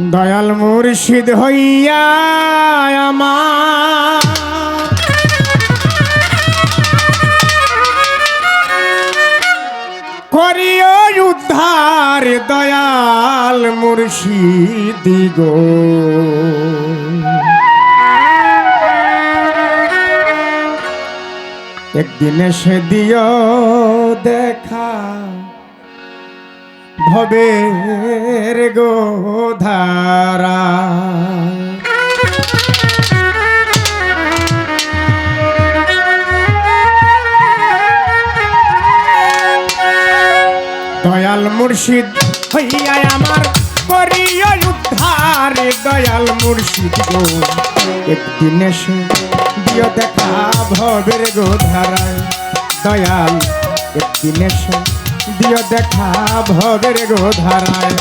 দয়াল মুর্শিদ হইয়া আমার করিও উদ্ধার দয়াল মুর্শিদ গো। একদিন এসে দিও দেখা ভবের গোধারা। দয়াল মুর্শিদ হইয়া আমার করিও উদ্ধার দয়াল মুর্শিদ গো। একদিন এসে দিও দেখা ভবের গোধারায় দয়াল একদিন এসে দিও দেখা ভবের গোধারায়।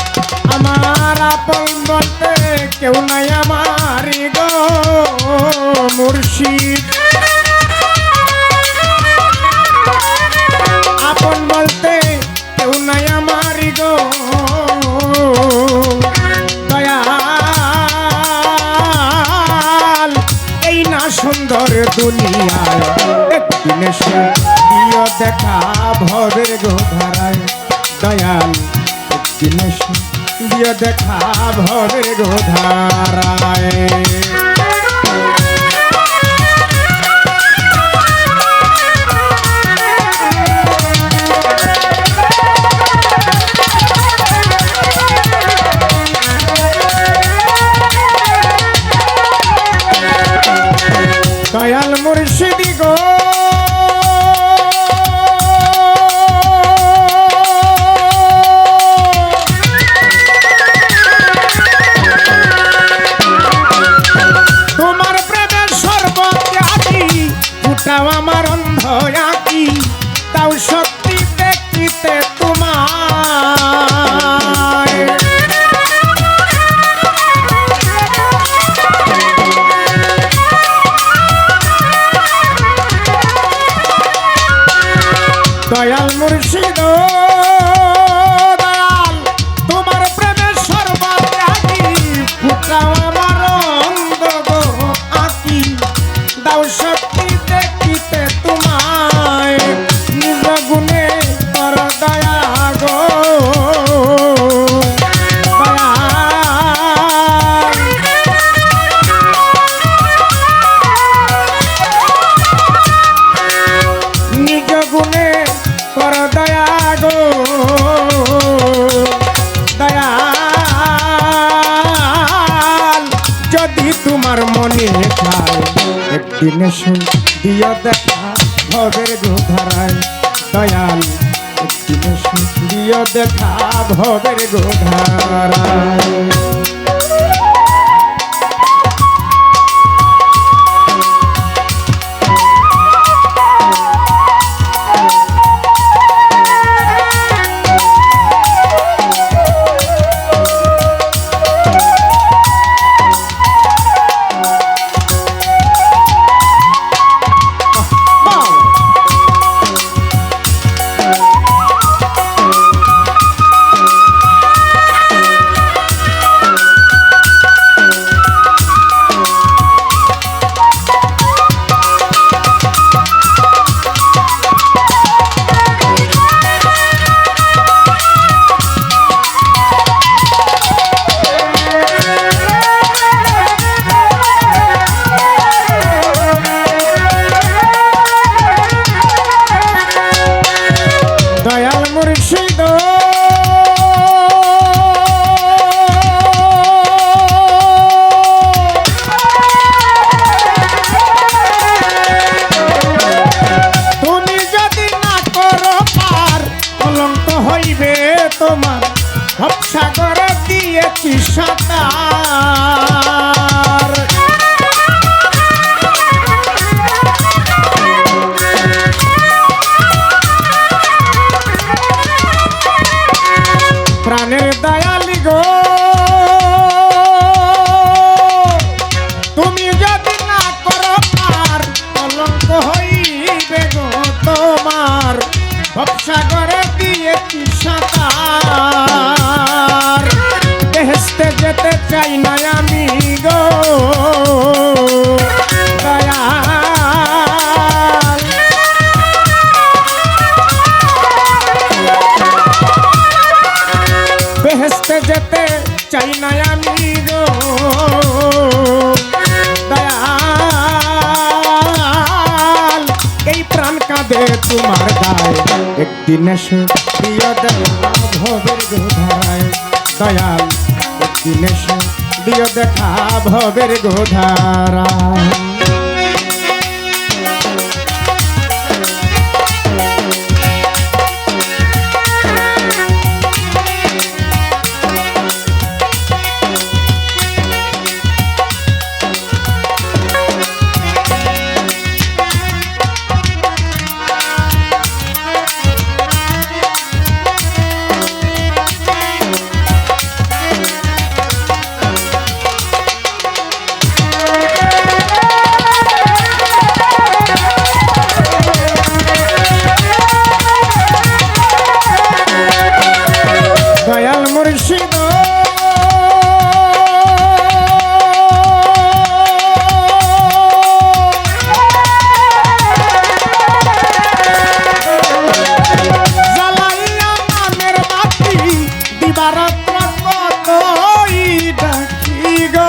আমার আপন বলতে কেউ নাই আমার গো মুর্শিদ, আপন বলতে কেউ নাই আমার গো দয়াল। এই না সুন্দর দুনিয়ায় একদিন এসে দিও দেখা ভবের গোধারায় দয়াল একদিন এসে দিও দেখা ভবের গোধারায়। দয়াল মুর্শিদ গো তোমার প্রেমের সর্বত্যাগী ফুটাও আমার অন্ধ আঁকি তাও সত্যি দেখিতে তোমার। দয়াল মুর্শিদ দয়াল তোমার প্রেমের সর্বত্যাগী ফুটাও আমার অন্ধ গো আঁকি দাও সত্যি দেখিতে তোমায়। নিজ গুণে কর দয়া গো দয়াল, নিজ গুণে কর দয়া গো দয়াল। যদি তোমার মনে চায় একদিন এসে দিও দেখা ভবের গোধারায় দয়াল একদিন এসে দিও দেখা ভবের গোধারায়। দয়াল মুর্শিদ তুমি যদি না করো পার কলঙ্ক হইবে তোমার ভবসাগরে দিয়েছি সাঁতার। প্রাণের দয়ালি গো তুমি যদি না করো পার কলঙ্ক হইবে গো তোমার ভবসাগরে দিয়েছি সাঁতার। বেহেশতে যেতে চাই চাই না আমি গো দয়াল। বেহেশতে যেতে চাই না আমি গো দয়াল। এই প্রাণ কাঁদে তোমার গায়ে, একদিন এসে দিও দেখা ভবের গোধারায় দয়াল। একদিন এসে দিও দেখা ভবের গোধারায়। দয়াল মুর্শিদ জ্বালাইয়া নামের বাতি দিবারাত্র কতই ডাকি গো।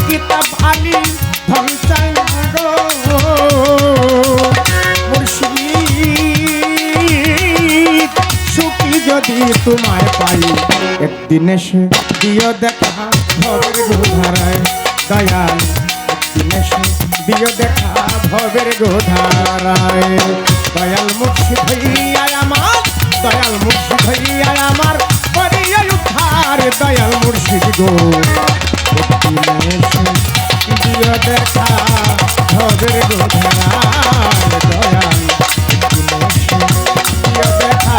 কিতাব আলী ধনচাই গো মুর্শিদ। সুখী যদি তোমায় পাই, একদিন এসে দিও দেখা ভবের গোধারায় দয়াল। একদিন এসে দিও দেখা ভবের গোধারায় দয়াল। মুর্শিদ হইয়া আমার, দয়াল মুর্শিদ হইয়া আমার করিয়া উদ্ধার দয়াল মুর্শিদ গো। দিও দেখা ভবের গোধারায় দয়াল। দিও দেখা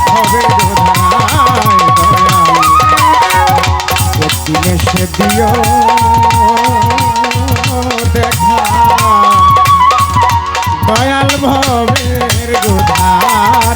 ভবের গোধারায় দয়াল। একদিন এসে দিও দেখা দয়াল ভবের গোধারায়।